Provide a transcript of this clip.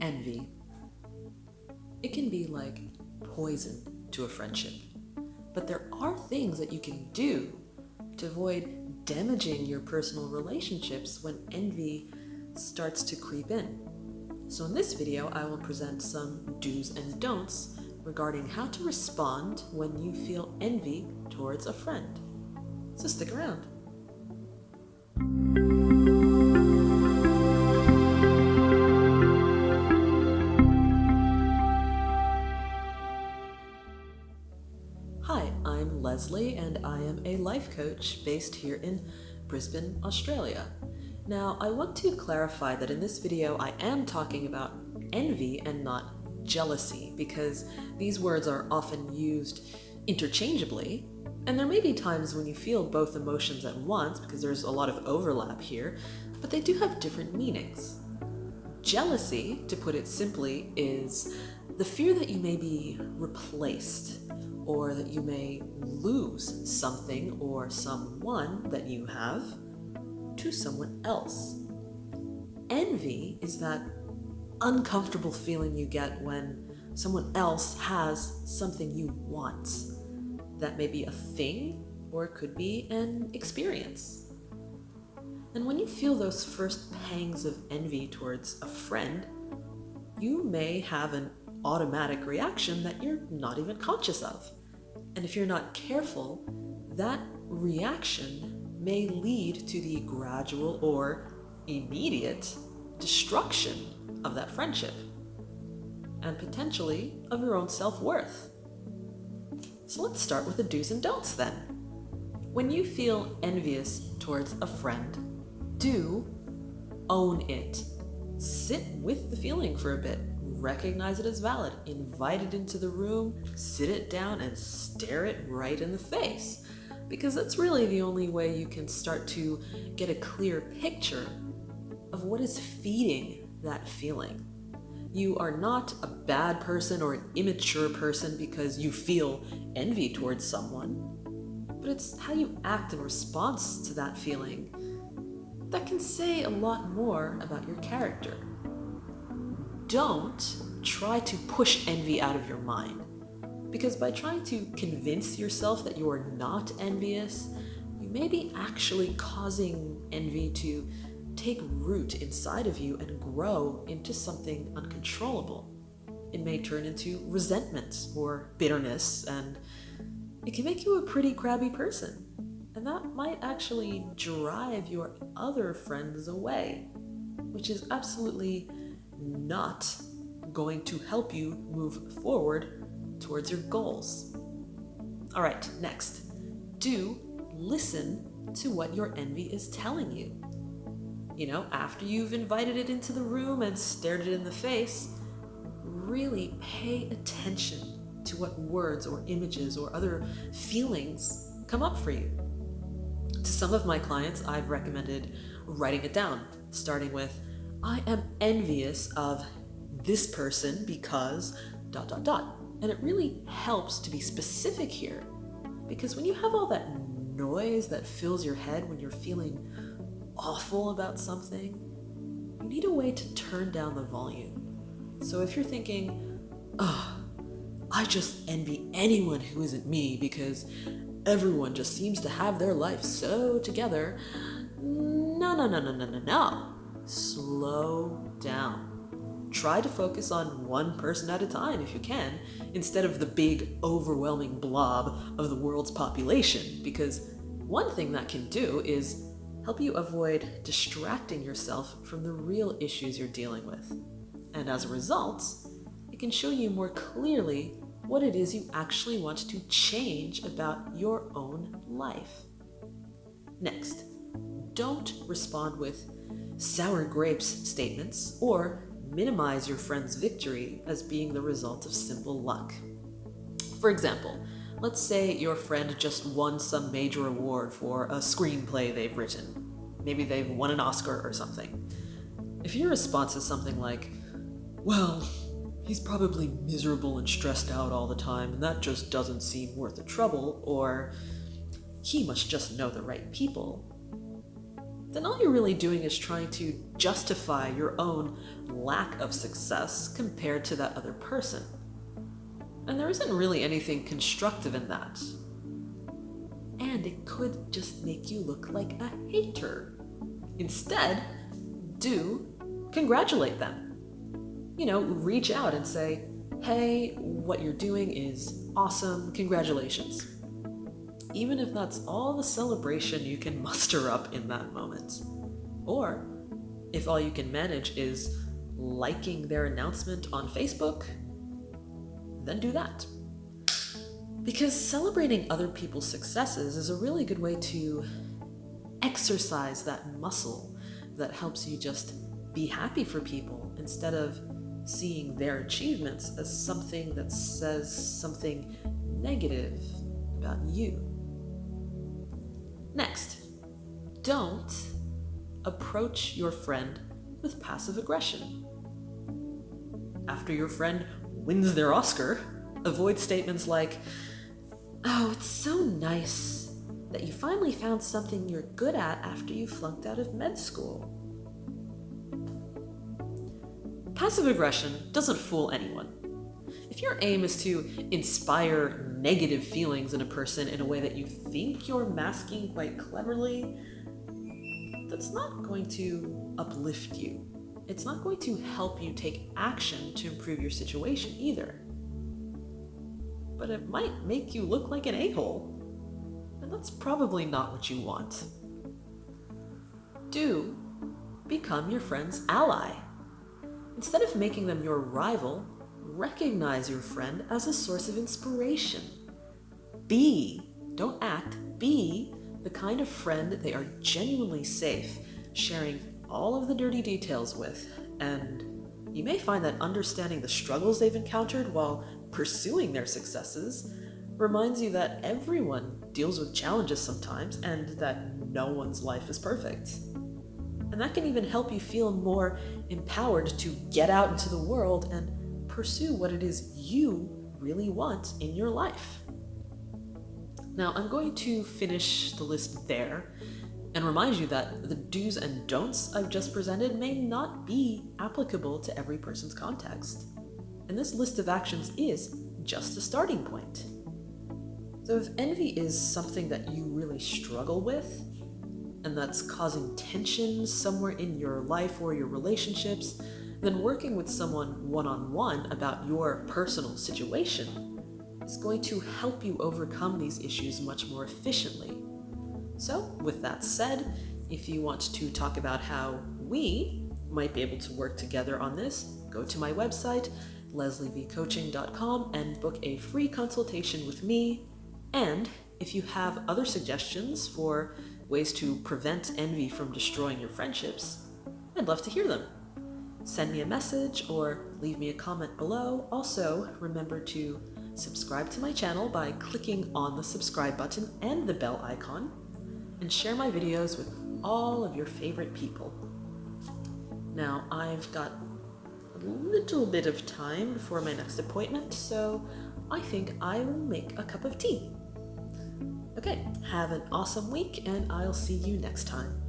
Envy. It can be like poison to a friendship. But there are things that you can do to avoid damaging your personal relationships when envy starts to creep in. So in this video, I will present some do's and don'ts regarding how to respond when you feel envy towards a friend. So stick around. Hi, I'm Leslie and I am a life coach based here in Brisbane, Australia. Now, I want to clarify that in this video I am talking about envy and not jealousy, because these words are often used interchangeably, and there may be times when you feel both emotions at once because there's a lot of overlap here, but they do have different meanings. Jealousy, to put it simply, is the fear that you may be replaced or that you may lose something or someone that you have to someone else. Envy is that uncomfortable feeling you get when someone else has something you want. That may be a thing, or it could be an experience. And when you feel those first pangs of envy towards a friend, you may have an automatic reaction that you're not even conscious of. And if you're not careful, that reaction may lead to the gradual or immediate destruction of that friendship, and potentially of your own self-worth. So let's start with the do's and don'ts then. When you feel envious towards a friend, do own it. Sit with the feeling for a bit. Recognize it as valid. Invite it into the room, sit it down, and stare it right in the face. Because that's really the only way you can start to get a clear picture of what is feeding that feeling. You are not a bad person or an immature person because you feel envy towards someone, but it's how you act in response to that feeling that can say a lot more about your character. Don't try to push envy out of your mind, because by trying to convince yourself that you are not envious, you may be actually causing envy to take root inside of you and grow into something uncontrollable. It may turn into resentment or bitterness, and it can make you a pretty crabby person. And that might actually drive your other friends away, which is absolutely not going to help you move forward towards your goals. All right, next, do listen to what your envy is telling you. After you've invited it into the room and stared it in the face, really pay attention to what words or images or other feelings come up for you. To some of my clients, I've recommended writing it down, starting with, I am envious of this person because ... And it really helps to be specific here, because when you have all that noise that fills your head when you're feeling awful about something, you need a way to turn down the volume. So if you're thinking, I just envy anyone who isn't me because everyone just seems to have their life so together. No. Slow down. Try to focus on one person at a time if you can, instead of the big, overwhelming blob of the world's population, because one thing that can do is help you avoid distracting yourself from the real issues you're dealing with. And as a result, it can show you more clearly what it is you actually want to change about your own life. Next, don't respond with sour grapes statements or minimize your friend's victory as being the result of simple luck. For example, let's say your friend just won some major award for a screenplay they've written. Maybe they've won an Oscar or something. If your response is something like, well, he's probably miserable and stressed out all the time, and that just doesn't seem worth the trouble, or he must just know the right people, then all you're really doing is trying to justify your own lack of success compared to that other person. And there isn't really anything constructive in that. And it could just make you look like a hater. Instead, do congratulate them. Reach out and say, hey, what you're doing is awesome, congratulations. Even if that's all the celebration you can muster up in that moment. Or if all you can manage is liking their announcement on Facebook, then do that. Because celebrating other people's successes is a really good way to exercise that muscle that helps you just be happy for people instead of seeing their achievements as something that says something negative about you. Next, don't approach your friend with passive aggression. After your friend wins their Oscar, avoid statements like, "Oh, it's so nice that you finally found something you're good at after you flunked out of med school." Passive aggression doesn't fool anyone. If your aim is to inspire negative feelings in a person in a way that you think you're masking quite cleverly, that's not going to uplift you. It's not going to help you take action to improve your situation either. But it might make you look like an a-hole, and that's probably not what you want. Do become your friend's ally. Instead of making them your rival, recognize your friend as a source of inspiration. Don't act, be the kind of friend they are genuinely safe sharing all of the dirty details with, and you may find that understanding the struggles they've encountered while pursuing their successes reminds you that everyone deals with challenges sometimes and that no one's life is perfect. And that can even help you feel more empowered to get out into the world and pursue what it is you really want in your life. Now, I'm going to finish the list there and remind you that the do's and don'ts I've just presented may not be applicable to every person's context. And this list of actions is just a starting point. So if envy is something that you really struggle with, and that's causing tension somewhere in your life or your relationships, then working with someone one-on-one about your personal situation is going to help you overcome these issues much more efficiently. So, with that said, if you want to talk about how we might be able to work together on this, go to my website, leslievcoaching.com, and book a free consultation with me. And if you have other suggestions for ways to prevent envy from destroying your friendships, I'd love to hear them. Send me a message or leave me a comment below. Also, remember to subscribe to my channel by clicking on the subscribe button and the bell icon, and share my videos with all of your favorite people. Now, I've got a little bit of time before my next appointment, so I think I will make a cup of tea. Okay, have an awesome week, and I'll see you next time.